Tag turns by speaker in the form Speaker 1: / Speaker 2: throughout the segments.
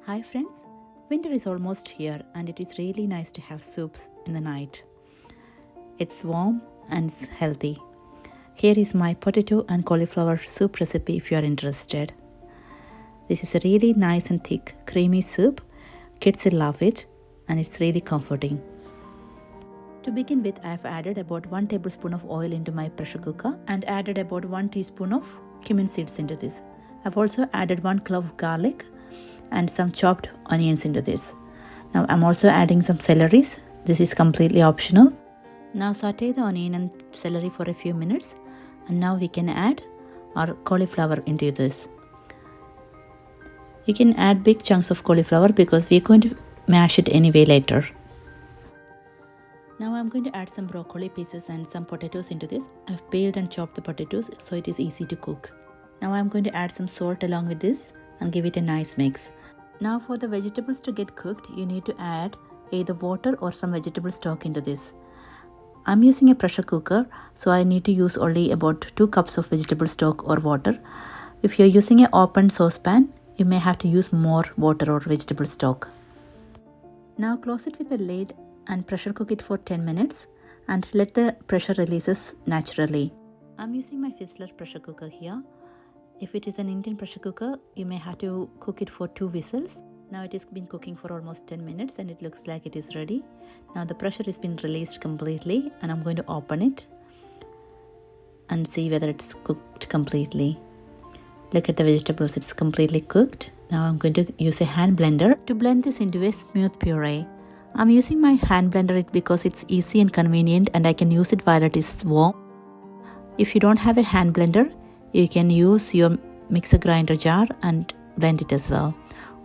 Speaker 1: Hi friends, winter is almost here and it is really nice to have soups in the night. It's warm and it's healthy. Here is my potato and cauliflower soup recipe if you are interested. This is a really nice and thick creamy soup. Kids will love it and it's really comforting. To begin with, I have added about 1 tablespoon of oil into my pressure cooker and added about 1 teaspoon of cumin seeds into this. I've also added 1 clove of garlic and some chopped onions into this. Now I'm also adding some celeries. This is completely optional. Now saute the onion and celery for a few minutes, and now we can add our cauliflower into this. You can add big chunks of cauliflower because we're going to mash it anyway later. Now I'm going to add some broccoli pieces and some potatoes into this. I've peeled and chopped the potatoes so it is easy to cook. Now I'm going to add some salt along with this and give it a nice mix. Now for the vegetables to get cooked, you need to add either water or some vegetable stock into this. I'm using a pressure cooker, so I need to use only about 2 cups of vegetable stock or water. If you're using an open saucepan, you may have to use more water or vegetable stock. Now close it with a lid and pressure cook it for 10 minutes and let the pressure releases naturally. I'm using my Fizzler pressure cooker here. If it is an Indian pressure cooker, you may have to cook it for 2 whistles. Now it has been cooking for almost 10 minutes and it looks like it is ready. Now the pressure has been released completely and I'm going to open it and see whether it's cooked completely. Look at the vegetables, it's completely cooked. Now I'm going to use a hand blender to blend this into a smooth puree. I'm using my hand blender because it's easy and convenient and I can use it while it is warm. If you don't have a hand blender, you can use your mixer grinder jar and blend it as well.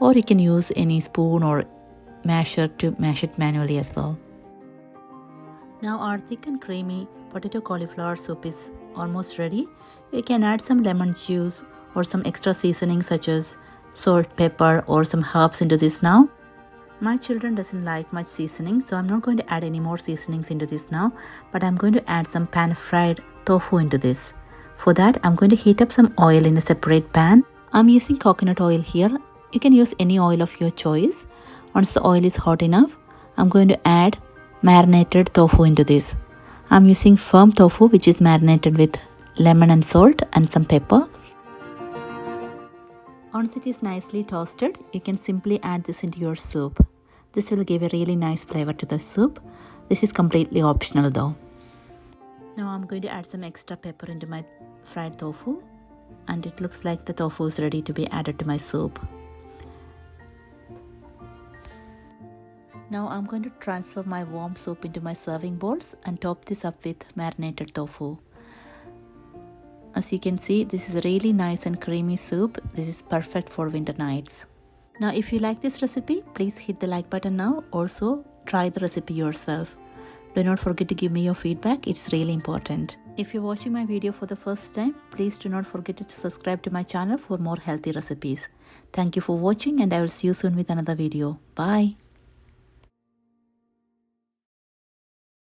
Speaker 1: Or you can use any spoon or masher to mash it manually as well. Now our thick and creamy potato cauliflower soup is almost ready. You can add some lemon juice or some extra seasoning such as salt, pepper or some herbs into this now. My children doesn't like much seasoning, so I'm not going to add any more seasonings into this now, but I'm going to add some pan-fried tofu into this. For that, I'm going to heat up some oil in a separate pan. I'm using coconut oil here. You can use any oil of your choice. Once the oil is hot enough, I'm going to add marinated tofu into this. I'm using firm tofu which is marinated with lemon and salt and some pepper. Once it is nicely toasted, you can simply add this into your soup. This will give a really nice flavor to the soup. This is completely optional though. Now I'm going to add some extra pepper into my fried tofu and it looks like the tofu is ready to be added to my soup. Now I'm going to transfer my warm soup into my serving bowls and top this up with marinated tofu. As you can see, this is a really nice and creamy soup. This is perfect for winter nights. Now if you like this recipe, please hit the like button now. Also try the recipe yourself. Do not forget to give me your feedback, it's really important. If you're watching my video for the first time, please do not forget to subscribe to my channel for more healthy recipes. Thank you for watching and I will see you soon with another video. Bye.